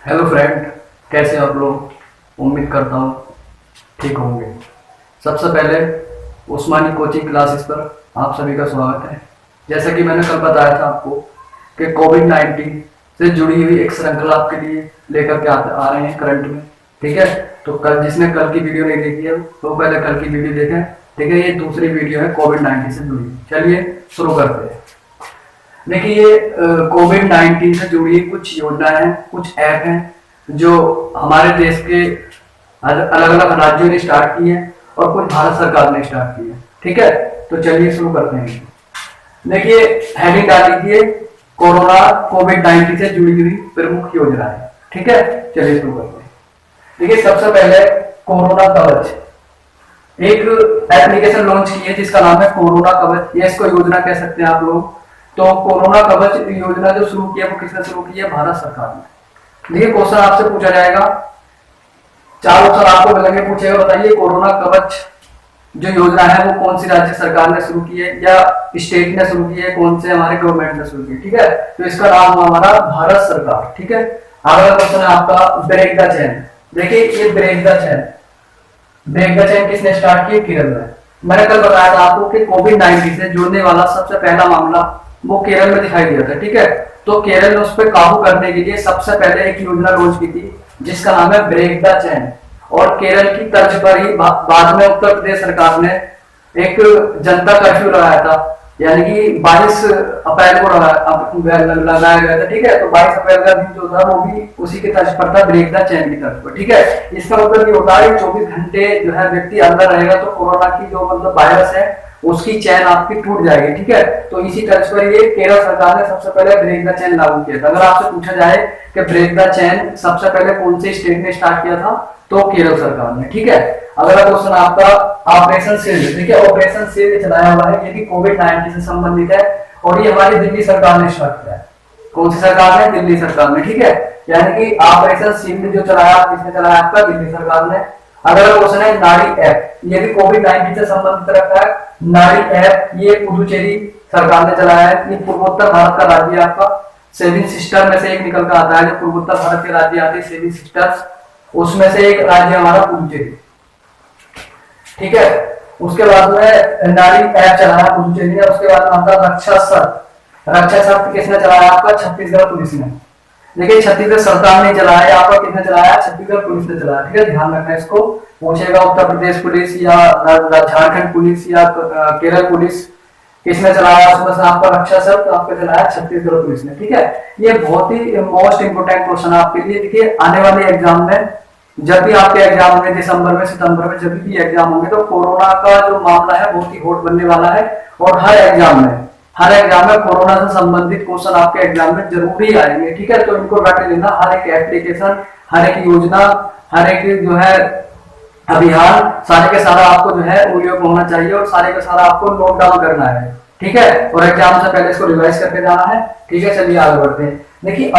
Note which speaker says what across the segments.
Speaker 1: Hello friend, कैसे आप लोग। उम्मीद करता हूँ ठीक होंगे। सबसे पहले उस्मानी कोचिंग क्लासेस पर आप सभी का स्वागत है। जैसा कि मैंने कल बताया था आपको कि कोविड-19 से जुड़ी हुई एक श्रृंखला आपके लिए लेकर के आ रहे हैं करंट में। ठीक है, तो कल जिसने कल की वीडियो नहीं देखी है तो पहले कल की वीडियो देखें। ठीक है, ये दूसरी वीडियो है कोविड-19 से जुड़ी। चलिए शुरू करते हैं। देखिए, ये कोविड-19 से जुड़ी कुछ योजनाएं हैं, कुछ ऐप हैं जो हमारे देश के अलग अलग राज्यों ने स्टार्ट की है और कुछ भारत सरकार ने स्टार्ट की है। ठीक है, तो चलिए शुरू करते हैं। देखिए, हेडिंग डाल दीजिए कोरोना कोविड-19 से जुड़ी हुई प्रमुख योजनाएं। ठीक है, चलिए शुरू करते हैं। देखिए, सबसे पहले कोरोना कवच एक एप्लीकेशन लॉन्च की है जिसका नाम है कोरोना कवच। ये इसको योजना कह सकते हैं आप लोग। तो कोरोना कवच योजना जो शुरू की है वो किसने शुरू की है? भारत सरकार ने। देखिए, क्वेश्चन आपसे पूछा जाएगा, चार ऑप्शन आपको मिलेंगे, पूछेगा बताइए कोरोना कवच जो योजना है वो कौन सी राज्य सरकार ने शुरू की है या स्टेट ने शुरू की है, कौन से हमारे गवर्नमेंट ने शुरू की है। ठीक है, तो इसका नाम हुआ हमारा भारत सरकार। ठीक है, अगला क्वेश्चन है आपका ब्रेक द चेन। देखिए, ये ब्रेक द चेन किसने स्टार्ट की? केरल में। मैंने कल बताया था आपको कि कोविड-19 से जुड़ने वाला सबसे पहला मामला वो केरल में दिखाई दिया था। ठीक है, तो केरल ने उस पर काबू करने के लिए सबसे पहले एक योजना लॉन्च की थी जिसका नाम है ब्रेक द चेन। और केरल की तर्ज पर ही बाद में उत्तर प्रदेश सरकार ने एक जनता कर्फ्यू लगाया था, यानी कि 22 अप्रैल को लगाया गया था। ठीक है, तो 22 अप्रैल का दिन जो था वो भी उसी के तर्ज पर था, ब्रेक द चेन की तर्ज पर। ठीक है, इसका मतलब ये होता है 24 घंटे जो है व्यक्ति अंदर रहेगा तो कोरोना की जो मतलब वायरस है उसकी चैन आपकी टूट जाएगी। ठीक है, तो इसी तर्ज पर ये केरल सरकार ने सबसे पहले ब्रेक द चेन लागू किया था। अगर आपसे पूछा जाए कि ब्रेक द चेन सबसे पहले कौन से स्टेट ने स्टार्ट किया था तो केरल सरकार ने। ठीक है, अगला क्वेश्चन आपका ऑपरेशन शील्ड। देखिए, ऑपरेशन शील्ड चलाया हुआ है, ये भी कोविड-19 से संबंधित है और ये हमारी दिल्ली सरकार ने स्टार्ट किया है। कौन सी सरकार ने? दिल्ली सरकार ने। ठीक है, यानी कि ऑपरेशन शील्ड जो चलाया किसने चलाया? आपका दिल्ली सरकार ने। अगला क्वेश्चन है नाड़ी ऐप। ये भी कोविड-19 से संबंधित रखता है। नाड़ी ऐप ये पुडुचेरी सरकार ने चलाया है। ये पूर्वोत्तर भारत का राज्य आपका सेवन सिस्टर में से एक निकल कर आता है। जो पूर्वोत्तर भारत के राज्य आते हैं सेवन सिस्टर्स, उसमें से एक राज्य हमारा पुडुचेरी। ठीक है, उसके बाद में नारी ऐप चलाया पुडुचेरी ने। उसके बाद में आता रक्षा शर्त किसने चलाया? आपका छत्तीसगढ़ पुलिस ने। देखिए, छत्तीसगढ़ सरकार ने चलाया, आपका किसने चलाया? छत्तीसगढ़ पुलिस ने चलाया। ठीक है, ध्यान रखना है इसको। पूछेगा उत्तर प्रदेश पुलिस या झारखंड पुलिस या केरल पुलिस किसने चलाया, उसमें से आपका रक्षा शर्त आपको चलाया छत्तीसगढ़ पुलिस ने। ठीक है, ये बहुत ही मोस्ट इंपोर्टेंट क्वेश्चन है आपके लिए। देखिए, आने वाले एग्जाम में जब भी आपके एग्जाम होंगे दिसंबर में सितंबर में, जब भी एग्जाम होंगे तो कोरोना का जो मामला है बहुत ही हॉट बनने वाला है। और हर एग्जाम में कोरोना से संबंधित क्वेश्चन आपके एग्जाम में जरूर ही आएंगे। ठीक है, तो इनको रट लेना। हर एक एप्लीकेशन, हर एक योजना, हर एक जो है अभियान, सारे के सारा आपको जो है उपयोग होना चाहिए और सारे का सारा आपको नोट डाउन करना है। ठीक है, और एग्जाम से पहले इसको रिवाइज करके जाना है। ठीक है, चलिए आगे बढ़ते हैं। देखिए,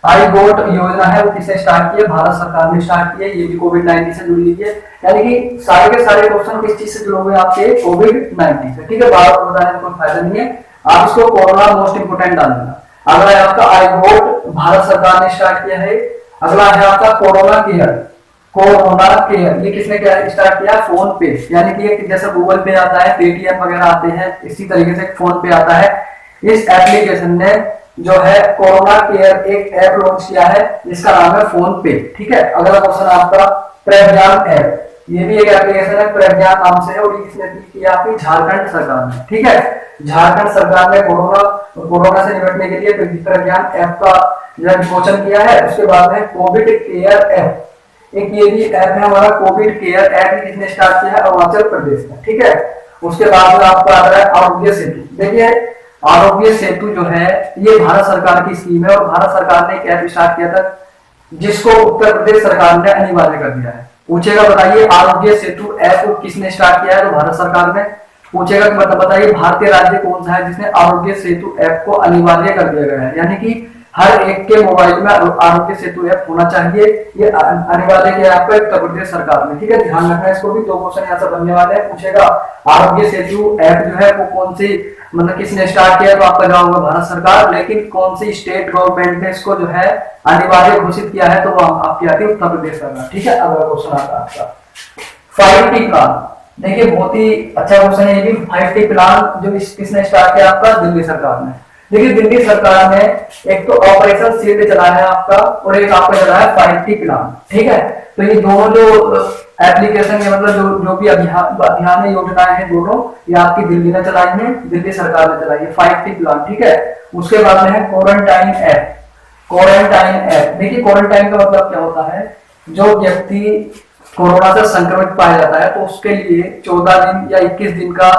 Speaker 1: आई गोट योजना है वो किसने स्टार्ट की है? भारत सरकार ने स्टार्ट की है। ये भी कोविड-19 से जुड़ी हुई है, यानी कि सारे के सारे क्वेश्चन किस चीज से जुड़े हुए हैं? आपके कोविड-19 से। ठीक है, बार बताने में कोई फायदा नहीं है, आप इसको कोरोना मोस्ट इंपोर्टेंट डाल देना। अगला है आपका आई गोट, भारत सरकार ने स्टार्ट किया है। अगला है आपका कोरोना केयर। ये किसने स्टार्ट किया? फोन पे, यानी कि जैसे गूगल पे आता है, पेटीएम वगैरह आते हैं, इसी तरीके से फोन पे आता है। इस एप्लीकेशन ने जो है कोरोना केयर एक ऐप लॉन्च किया है जिसका नाम है फोन पे। ठीक है, अगला क्वेश्चन आपका प्रज्ञान ऐप। ये भी एक एप्लीकेशन है, प्रज्ञान नाम से है और ये किसने किया? आपकी झारखंड सरकार ने। ठीक है, झारखंड सरकार ने कोरोना से निपटने के लिए प्रज्ञान ऐप का विमोचन किया है। उसके बाद में कोविड केयर ऐप, एक ये भी ऐप है हमारा कोविड केयर ऐप, किसने स्टार्ट किया है? अरुणाचल प्रदेश में। ठीक है, उसके बाद में आपको आता है आरोग्य सेतु। देखिए, आरोग्य सेतु जो है ये भारत सरकार की स्कीम है और भारत सरकार ने एक ऐप स्टार्ट किया था जिसको उत्तर प्रदेश सरकार ने अनिवार्य कर दिया है। पूछेगा बताइए आरोग्य सेतु ऐप को किसने स्टार्ट किया है? तो भारत सरकार ने। पूछेगा बताइए भारतीय राज्य कौन सा है जिसने आरोग्य सेतु ऐप को अनिवार्य कर दिया गया है, यानी कि हर एक के मोबाइल में आरोग्य सेतु ऐप होना चाहिए। ये अनिवार्य किया आपका उत्तर प्रदेश सरकार ने। ठीक है, ध्यान रखना है इसको भी। दो क्वेश्चन यहाँ से बनने वाले हैं। पूछेगा आरोग्य सेतु ऐप जो है वो कौन सी मतलब किसने स्टार्ट किया, तो आपका जवाब होगा भारत सरकार। लेकिन कौन सी स्टेट गवर्नमेंट ने इसको जो है अनिवार्य घोषित किया है, तो वो आपकी आती है उत्तर प्रदेश सरकार। ठीक है, अगला क्वेश्चन आता है आपका 5T प्लान। देखिए बहुत ही अच्छा क्वेश्चन है ये भी। 5T प्लान जो किसने स्टार्ट किया, आपका दिल्ली सरकार ने। देखिए दिल्ली सरकार ने एक तो ऑपरेशन शील्ड चलाया है आपका, और एक आपका चला है 5T प्लान। ठीक है, तो ये दोनों जो एप्लीकेशन है, मतलब जो भी अभियान योजनाएं हैं दोनों, ये आपकी दिल्ली ने चलाई है, दिल्ली सरकार ने चलाई है 5T प्लान। ठीक है, उसके बाद में है क्वारंटाइन ऐप। क्वारंटाइन ऐप, देखिए क्वारंटाइन का मतलब क्या होता है, जो व्यक्ति कोरोना से संक्रमित पाया जाता है तो उसके लिए 14 दिन या 21 दिन का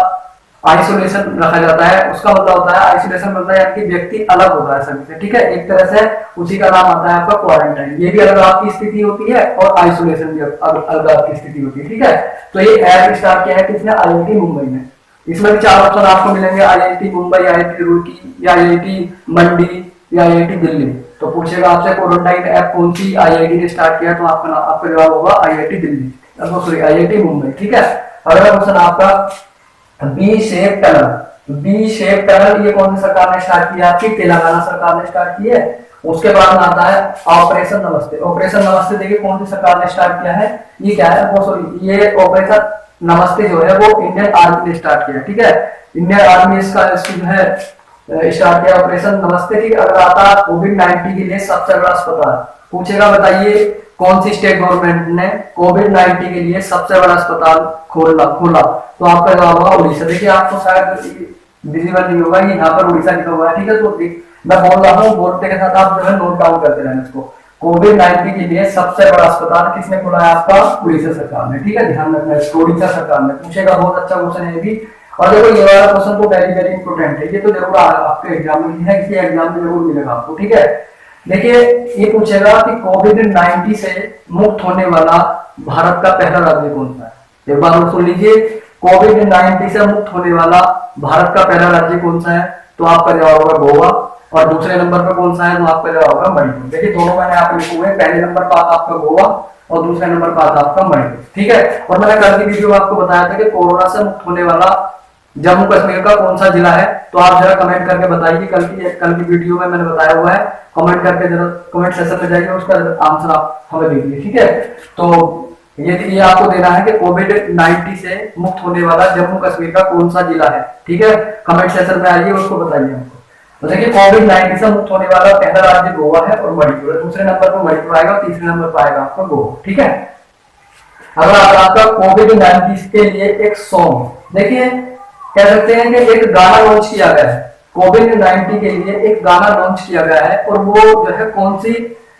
Speaker 1: आइसोलेशन रखा जाता है। उसका मतलब होता है आइसोलेशन, मतलब है कि व्यक्ति अलग होता है सभी से। ठीक है, एक तरह से उसी का नाम आता है आपका क्वारंटाइन। ये भी अलग आपकी स्थिति होती है और आइसोलेशन भी अलग आपकी स्थिति होती है। ठीक है, तो ये ऐप स्टार्ट किया है किसने, IIT मुंबई में। इसमें भी 4 ऑप्शन आपको मिलेंगे, IIT मुंबई, IIT रुड़की, या IIT मंडी, या IIT दिल्ली। तो पूछेगा आपसे क्वारंटाइन ऐप कौन सी IIT ने स्टार्ट किया, तो आपका जवाब होगा IIT Delhi, sorry IIT Mumbai. ठीक है, अगला क्वेश्चन आपका B shape tunnel. B shape tunnel ये कौन सी सरकार ने स्टार्ट किया, आपकी तेलंगाना सरकार ने स्टार्ट की है। उसके बाद में आता है ऑपरेशन नमस्ते। ऑपरेशन नमस्ते देखिए कौन सी सरकार ने स्टार्ट किया है, ये क्या है, वो सॉरी ये ऑपरेशन नमस्ते जो है वो इंडियन आर्मी ने स्टार्ट किया। ठीक है, इंडियन आर्मी इसका जो है स्टार्ट किया ऑपरेशन नमस्ते। ठीक, अगर आता कोविड-19 के लिए सबसे बड़ा अस्पताल, पूछेगा बताइए कौन सी स्टेट गवर्नमेंट ने कोविड-19 के लिए सबसे बड़ा अस्पताल खोला, तो आपका जवाब होगा उड़ीसा। देखिए आपको शायद विजिबल नहीं होगा, यहाँ पर उड़ीसा लिखा हुआ है। ठीक है, तो मैं बोल रहा हूँ, बोलते के साथ आप जो है नोट डाउन करते रहना इसको। कोविड-19 के लिए सबसे बड़ा अस्पताल किसने खोला है, आपका उड़ीसा सरकार ने। ठीक है, ध्यान रखना है, उड़ीसा सरकार ने। पूछेगा, बहुत अच्छा क्वेश्चन है ये भी। और देखो ये वाला क्वेश्चन तो वेरी वेरी इंपोर्टेंट है, ये तो जरूर आपके एग्जाम में है, किसी एग्जाम में जरूर मिलेगा आपको। ठीक है, देखिए ये पूछेगा कि कोविड-19 से मुक्त होने वाला भारत का पहला राज्य कौन सा है। एक बार और सुन लीजिए, कोविड-19 से मुक्त होने वाला भारत का पहला राज्य कौन सा है, तो आपका जवाब होगा गोवा। और दूसरे नंबर पर कौन सा है, तो आपका जवाब होगा मणिपुर। देखिए दोनों मैंने आप लिखे हुए, पहले नंबर पर आता आपका गोवा और दूसरे नंबर पर आता आपका मणिपुर। ठीक है, और मैंने कल की वीडियो में आपको बताया था कि कोरोना से मुक्त होने वाला जम्मू कश्मीर का कौन सा जिला है, तो आप जरा कमेंट करके बताइए। कल की वीडियो में मैंने बताया हुआ है, कमेंट करके जरा कमेंट सेक्शन में जाइए, उसका आंसर आप हमें दीजिए। ठीक है, तो ये आपको देना है कि कोविड-19 से मुक्त होने वाला जम्मू कश्मीर का कौन सा जिला है। ठीक है, कमेंट सेक्शन में आइए, उसको बताइए हमको। तो देखिए कोविड-19 से मुक्त होने वाला पहला राज्य गोवा है और मणिपुर है। दूसरे नंबर पर मणिपुर आएगा, तीसरे नंबर पर आएगा आपका गोवा। ठीक है, अगर आपका कोविड-19 के लिए एक सॉन्ग, देखिए कह सकते हैं कि एक गाना लॉन्च किया गया है, कोविड-19 के लिए एक गाना लॉन्च किया गया है, और वो जो है कौन सी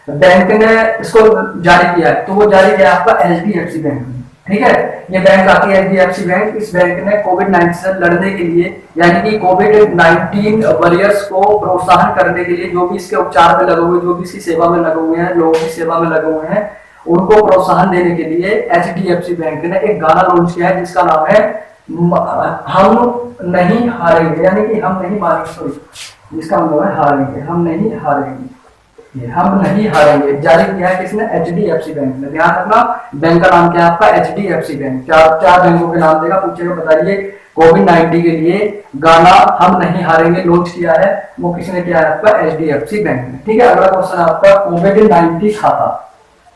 Speaker 1: बैंक ने इसको जारी किया है, तो वो जारी किया आपका HDFC बैंक ने। ठीक है, ये बैंक आती है HDFC बैंक। इस बैंक ने कोविड-19 से लड़ने के लिए, यानी कि कोविड-19 वॉरियर्स को प्रोत्साहन करने के लिए, जो भी इसके उपचार में लगे हुए, जो भी इसकी सेवा में लगे हुए हैं, लोगों की सेवा में लगे हुए हैं, उनको प्रोत्साहन देने के लिए HDFC बैंक ने एक गाना लॉन्च किया है जिसका नाम है हम नहीं हारेंगे, यानी कि हम नहीं मारेंगे, सॉरी जिसका मतलब है हारेंगे, हम नहीं हारेंगे, ये हम नहीं हारेंगे। जारी किया है किसने, HDFC बैंक ने। ध्यान रखना, बैंक का नाम क्या है आपका, HDFC बैंक। चार बैंकों के नाम देगा, पूछेगा बताइए कोविड-19 के लिए गाना हम नहीं हारेंगे लॉन्च किया है, वो किसने किया है, आपका HDFC बैंक ने। ठीक है, अगला क्वेश्चन आपका कोविड-19 खाता।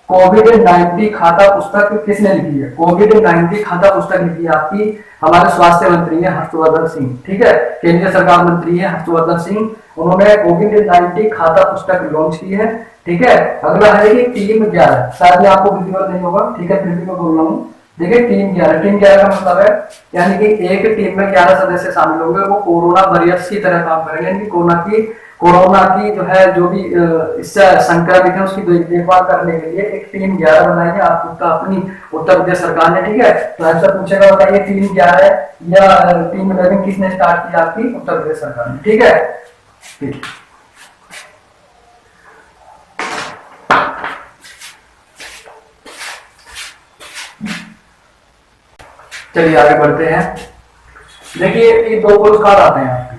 Speaker 1: कोविड-19 खाता पुस्तक किसने लिखी है, कोविड-19 खाता पुस्तक लिखी है आपकी हमारे स्वास्थ्य मंत्री है हर्षवर्धन सिंह। ठीक है, केंद्रीय सरकार मंत्री है हर्षवर्धन सिंह, उन्होंने कोविड-19 खाता पुस्तक लॉन्च की है। ठीक है, अगला है कि टीम 11, शायद आपको विजिबल नहीं होगा। ठीक है, फिर भी मैं बोल रहा हूँ, देखिए टीम 11 का मतलब है यानी कि एक टीम में 11 सदस्य शामिल होंगे, वो कोरोना वॉरियर्स की तरह काम करेंगे, यानी कोरोना की जो है, जो भी इससे संक्रमित है उसकी देखभाल करने के लिए एक टीम 11 बनाई है आपका अपनी उत्तर प्रदेश सरकार ने। ठीक है, तो ऐसा पूछेगा बताइए टीम 11 या टीम 11 किसने स्टार्ट किया, आपकी उत्तर प्रदेश सरकार ने। ठीक है, ठीक। चलिए आगे बढ़ते हैं। देखिए ये 2 पुरस्कार आते हैं आपके,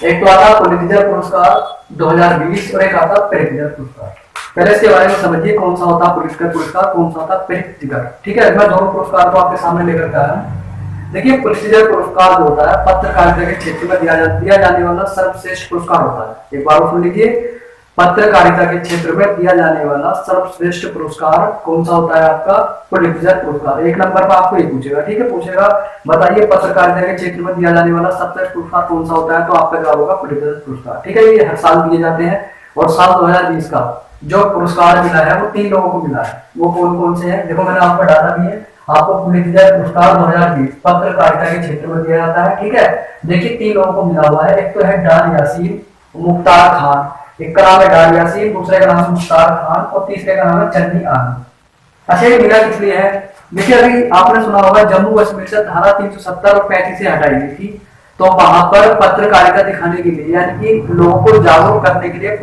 Speaker 1: एक तो आता पुलित्जर पुरस्कार 2020 और एक आता प्रित्जर पुरस्कार। पहले इसके बारे में समझिए, कौन सा होता पुलित्जर पुरस्कार, कौन सा होता प्रित्जर। ठीक है, मैं दोनों पुरस्कार को आपके सामने लेकर के आया हूं। देखिए पुलित्जर पुरस्कार जो होता है पत्रकारिता के क्षेत्र में दिया जाने वाला सर्वश्रेष्ठ पुरस्कार होता है। एक बार और सुन लीजिए, पत्रकारिता के क्षेत्र में दिया जाने वाला सर्वश्रेष्ठ पुरस्कार कौन सा होता है? आपका पुलित्जर पुरस्कार। एक नंबर पर आपको ये पूछेगा, ठीक है, पूछेगा बताइए पत्रकारिता के क्षेत्र में दिया जाने वाला सर्वश्रेष्ठ पुरस्कार कौन सा होता है, तो आपका जवाब होगा पुलित्जर पुरस्कार। ठीक है, ये हर साल दिए जाते हैं और साल 2020 का जो पुरस्कार मिला है वो 3 लोगों को मिला है। वो कौन कौन से हैं? देखो मैंने आपको डाटा भी है, आपको पुलित्जर पुरस्कार 2020 पत्रकारिता के क्षेत्र में दिया जाता है। ठीक है, देखिए 3 लोगों को मिला हुआ है, एक तो है डार यासीन, मुख्तार खान, एक का नाम है डार यासीन, दूसरे का नाम है मुख्तार खान और तीसरे का नाम है चन्नी आनंद। अच्छा, ये मिला किस लिए है? देखिए अभी आपने सुना होगा जम्मू कश्मीर से धारा 370 और 35 से हटाई गई थी, तो वहां पर पत्रकारिता दिखाने के लिए यानी कि लोगों को जागरूक करने के लिए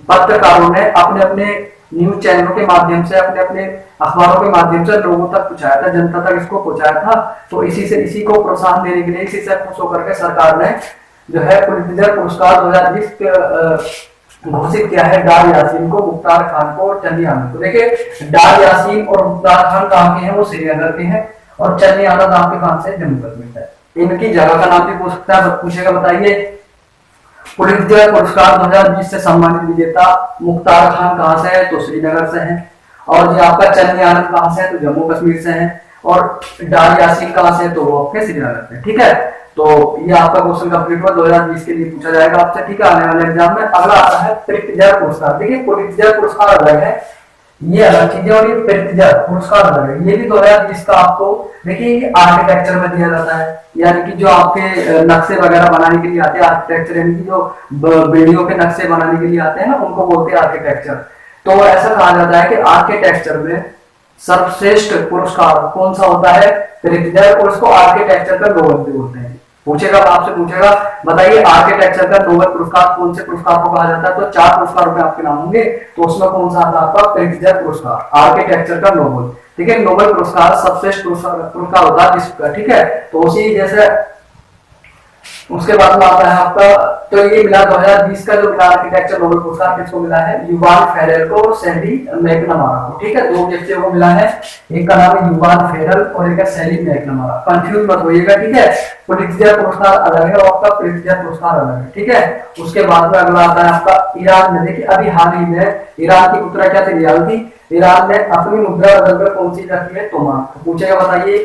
Speaker 1: पत्रकारों ने अपने अपने न्यूज चैनलों के माध्यम से, अपने अपने अखबारों के माध्यम से लोगों तक पहुंचाया था, जनता तक इसको पहुंचाया था। तो इसी को प्रोत्साहन देने के लिए, इसी से खुश होकर के सरकार ने जो है पुलित्जर पुरस्कार 2020 घोषित किया है डार यासीन को, मुख्तार खान को और चन्नी आनंद को। देखिए डार यासीन और मुख्तार खान कहाँ के हैं? वो श्रीनगर के हैं और चन्नी आनंद आपके कहां से? जम्मू कश्मीर से। इनकी जगह का नाम भी पूछ सकता है, पूछेगा बताइए पुलित्जर पुरस्कार 2020 से सम्मानित विजेता मुख्तार खान कहां से है? तो श्रीनगर से है। और ये आपका चन्नी आनंद कहां से है? तो जम्मू कश्मीर से है। और डार यासीन कहां से है? तो वो आपके श्रीनगर से। ठीक है, तो ये आपका क्वेश्चन कंप्लीट हुआ, 2020 के लिए पूछा जाएगा आपसे। ठीक है, आने वाले एग्जाम में। अगला आता है पुलित्जर पुरस्कार। देखिए पुलित्जर पुरस्कार अलग है, ये अलग चीज है, और ये पुलित्जर पुरस्कार अलग है। ये भी 2020 का आपको देखिए आर्किटेक्चर में दिया जाता है, यानी कि जो आपके नक्शे वगैरह बनाने के लिए आते हैं, आर्किटेक्चर यानी कि जो बिल्डिंगों के नक्शे बनाने के लिए आते हैं ना, उनको बोलते हैं आर्किटेक्चर। तो ऐसा कहा जाता है कि आर्किटेक्चर में सर्वश्रेष्ठ पुरस्कार कौन सा होता है? पुलित्जर, और उसको आर्किटेक्चर का नोबेल भी बोलते हैं। पूछेगा, आपसे पूछेगा बताइए आर्किटेक्चर का नोबेल पुरस्कार कौन से पुरस्कार को कहा जाता है? तो 4 पुरस्कारों पे आपके नाम होंगे, तो उसमें कौन सा आता है? आपका पुलित्जर पुरस्कार, आर्किटेक्चर का नोबेल। ठीक है, नोबेल पुरस्कार सर्वश्रेष्ठ पुरस्कार होता है जिसका। ठीक है, तो उसी जैसे उसके बाद में आता है आपका, तो ये मिला 2020 का जो मिला आर्किटेक्चर नोबेल पुरस्कार किसको मिला है? युवान फेरल को, सैली मैकनमारा को। ठीक है, 2 व्यक्तियों को मिला है, एक का नाम है युवान फेरल और एक है सैली मैकनमारा। कंफ्यूज मत होइएगा। ठीक है, पुलित्जर पुरस्कार अलग है और आपका पुलित्जर पुरस्कार अलग है। ठीक है, उसके बाद में अगला आता है आपका ईरान में। देखिए अभी हाल ही में ईरान की मुद्रा क्या थी? रियाल थी। ईरान ने अपनी मुद्रा बदलकर कौन सी रखी है? तोमान। तो पूछेगा बताइए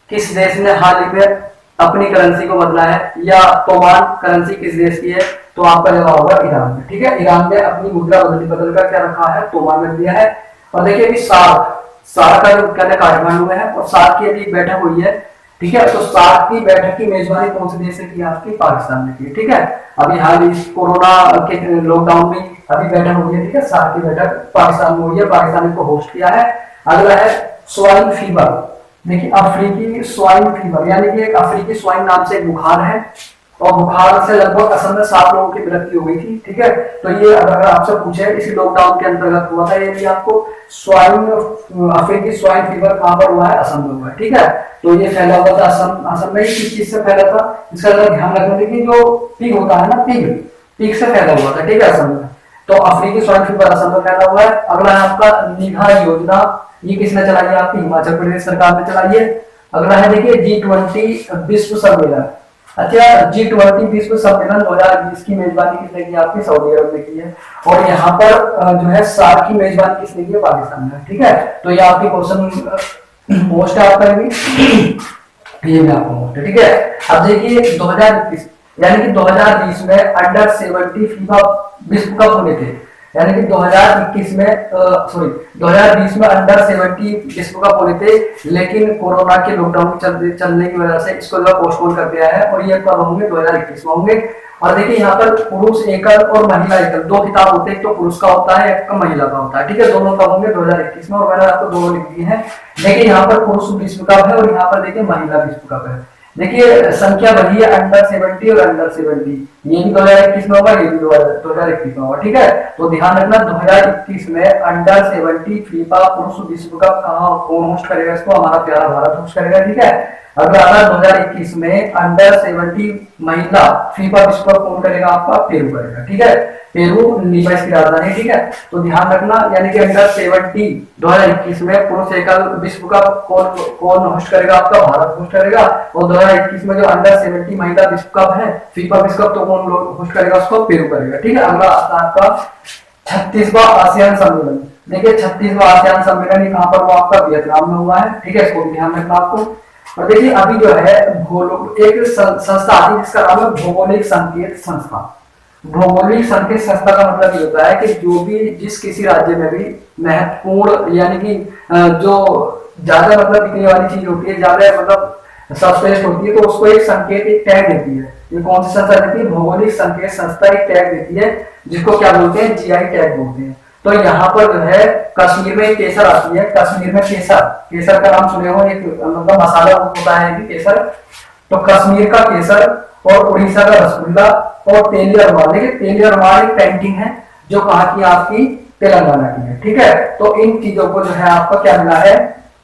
Speaker 1: किस देश ने हाल ही में अपनी करेंसी को बदला है, या तोमान करेंसी किस देश की है? तो आपका जवाब होगा ईरान में। ठीक है, ईरान ने अपनी मुद्रा बदलकर क्या रखा है? तोमान में दिया है। और देखिए अभी सार्क का जो क्या काठमांडू में है और सार्क की अभी बैठक हुई है। ठीक है, तो सार्क की बैठक की मेजबानी कौन से देश ने की? आपकी पाकिस्तान ने की। ठीक है, अभी हाल इस कोरोना के लॉकडाउन में अभी बैठक हुई है। ठीक है, सार्क की बैठक पाकिस्तान में हुई है, पाकिस्तान ने को होस्ट किया है। अगला है स्वाइन फीवर। देखिए अफ्रीकी स्वाइन फीवर यानी कि एक अफ्रीकी स्वाइन नाम से एक बुखार है, और बुखार से लगभग असम में 7 लोगों की मृत्यु हो गई थी। ठीक है, तो ये अगर आपसे पूछे इसी लॉकडाउन के अंतर्गत हुआ था, ये आपको अफ्रीकी स्वाइन फीवर कहां पर हुआ है? असम में हुआ है। ठीक है, तो ये फैला हुआ था असम में। किस चीज से फैला था? इसका ध्यान रखना। देखिए जो पिग होता है ना, पिग से फैला हुआ था। ठीक है, असम में। तो अफ्रीकी स्वाइन फीवर असम में फैला हुआ है। अगला है आपका निगाह योजना। ये किसने चलाई है? आपकी हिमाचल प्रदेश सरकार ने चलाई है। अगला है देखिए G20 विश्व सम्मेलन। अच्छा, G20 विश्व सम्मेलन 2020 की मेजबानी किसने की? आपकी सऊदी अरब ने की है। और यहाँ पर जो है सार्क की मेजबानी किसने की है? पाकिस्तान ने। ठीक है, तो ये आपकी क्वेश्चन मोस्ट है आपका ये भी आपको मोस्ट है। ठीक है, अब देखिए 2021 यानी कि 2020 में अंडर 70 फीफा विश्व कप होने थे, यानी कि 2021 में 2020 में अंडर 70 विश्व कप होने थे, लेकिन कोरोना के लॉकडाउन चलने की वजह से इसको पोस्टपोन कर दिया है, और ये कब होंगे? 2021 में होंगे। और देखिए यहाँ पर पुरुष एकल और महिला एकल 2 खिताब होते हैं, एक तो पुरुष का होता है, एक का महिला का होता है। ठीक है, दोनों कब होंगे? 2021 में। और मैंने आपको दोनों लिख दिए हैं। देखिए यहाँ पर पुरुष विश्व कप है और यहाँ पर देखिए महिला विश्व कप है। देखिए संख्या बढ़ी है अंडर 70 और अंडर 70, ये भी 2021 में होगा, ये भी 2021 में होगा। ठीक है, तो ध्यान रखना 2021 में अंडर 70 फीफा पुरुष विश्व कप कहाँ कौन होस्ट करेगा? इसको हमारा प्यारा भारत होस्ट करेगा। ठीक है, अगला 2021 में अंडर 70 महिला फीफा विश्व कप कौन करेगा? आपका पेरू करेगा। ठीक है, पेरू लीमा इसकी राजधानी। ठीक है, तो ध्यान रखना, यानी कि अंडर 70 2021 में पुरुष एकल विश्व कप कौन होस्ट करेगा? आपका भारत होस्ट करेगा। और 2021 में जो अंडर 70 महिला विश्व कप है, फीफा विश्व कप, तो कौन होस्ट करेगा? उसको पेरू करेगा। ठीक है, अगला आपका 36वां आसियान सम्मेलन। देखिए 36वां आसियान सम्मेलन कहां पर? वो आपका वियतनाम में हुआ है। ठीक है, इसको ध्यान रखना आपको। और देखिए अभी जो है एक संस्था आती है जिसका नाम है भौगोलिक संकेत संस्था। भौगोलिक संकेत संस्था का मतलब ये होता है कि जो भी जिस किसी राज्य में भी महत्वपूर्ण, यानी कि जो ज्यादा मतलब बिकने वाली चीज होती है, ज्यादा मतलब सबश्रेष्ठ होती है, तो उसको एक संकेत, एक टैग देती है। ये कौन सी संस्था देती है? भौगोलिक संकेत संस्था एक टैग देती है, जिसको क्या बोलते हैं? जीआई टैग बोलते हैं। तो यहाँ पर जो है कश्मीर में केसर आती है। कश्मीर में केसर, केसर का नाम सुने हो, एक मतलब मसाला होता है कि केसर। तो कश्मीर का केसर और उड़ीसा का रसगुल्ला और तेलिया रुमाल। देखिए तेलिया रुमाल एक पेंटिंग है जो कहाँ की? आपकी तेलंगाना की है। ठीक है, तो इन चीजों को जो है आपका क्या मिला है?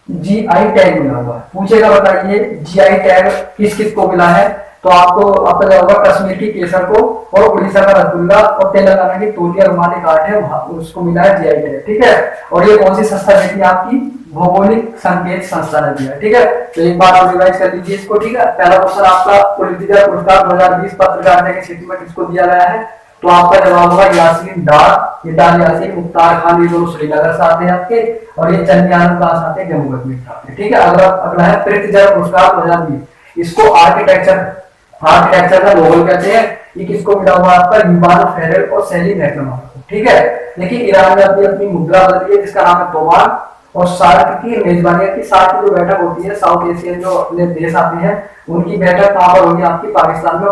Speaker 1: जीआई टैग मिला हुआ है। पूछेगा बताइए जीआई टैग किस किस को मिला है? तो आपको आपका क्या होगा? कश्मीर की केसर को और उड़ीसा का रसगुल्ला और तेलंगाना की तोलिया रुमाली काट है, उसको मिला है जीआई टैग। ठीक है, और ये कौन सी संस्था देती है? आपकी भौगोलिक संकेत संस्था ने दिया। ठीक है, तो एक बार और रिवाइज कर लीजिए इसको। ठीक है, पहला क्वेश्चन आपका पुलित्जर पुरस्कार 2020 पत्रकारिता के क्षेत्र में किसको दिया गया है? तो आपका जवाब होगा यासीन डार। ये डार यासीन, मुख्तार खान, ये दोनों श्रीनगर से आते हैं आपके, और ये चंद यादव कहां से आते हैं? जम्मू कश्मीर से आते हैं। ठीक है, अगला है पुलित्जर पुरस्कार 2020। इसको आर्किटेक्चर का नोबेल कहते हैं। ये किसको मिला हुआ? आपका युवान फेरल और सैली मैकनमारा को। ठीक है, देखिए ईरान ने अपनी मुद्रा बदली है जिसका नाम है तोमान, और सार्क की मेजबानी की, सार्क की जो बैठक होती है, साउथ एशियन जो अपने देश आते हैं, उनकी बैठक कहां पर होगी? आपकी पाकिस्तान में।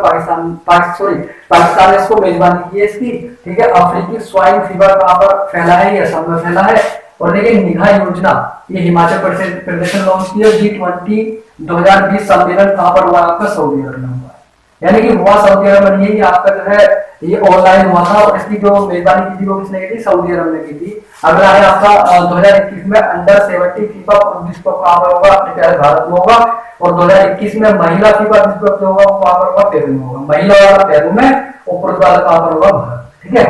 Speaker 1: पाकिस्तान ने इसको मेजबानी की है इसकी। ठीक है, अफ्रीकी स्वाइन फीवर कहां पर फैला है? ये असम में फैला है। और देखिए निगाह योजना, ये हिमाचल प्रदेश ने लॉन्च की है। G20 2020 सम्मेलन कहां पर हुआ? आपका सऊदी अरब में हुआ है, यानी कि हुआ सऊदी अरब में। ये आपका जो है ये ऑनलाइन हुआ था, और इसकी जो मेजबानी की थी वो किसने की थी? सऊदी अरब ने की थी। अगला है आपका 2021 में अंडर 70 फीफा विश्व कप कहां पर होगा? अपने प्यारे भारत में होगा। और 2021 में महिला फीफा विश्व कप जो होगा वो कहां पर होगा? पेरू में होगा। महिला वाला पेरू में और पुरुष वाला कहां पर होगा? भारत। ठीक है,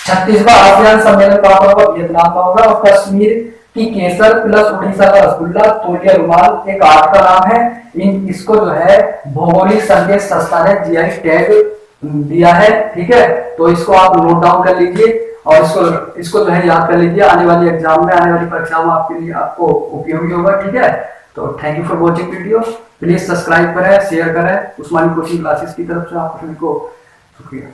Speaker 1: 36वां आसियान सम्मेलन कहां पर होगा? वियतनाम में होगा। और कश्मीर की केसर प्लस उड़ीसा का रसगुल्ला तोलिया रुमाल एक आर्ट का नाम है। इसको जो है भौगोलिक संकेत संस्था ने जीआई टैग दिया है। ठीक है, तो इसको आप नोट डाउन कर लीजिए और इसको जो है याद कर लीजिए। आने वाली एग्जाम में, आने वाली परीक्षाओं में आपके लिए आपको उपयोगी होगा। ठीक है, तो thank you for watching video. Please subscribe करें, शेयर करें। उस्मानी कोचिंग क्लासेस की तरफ से आप सभी को शुक्रिया।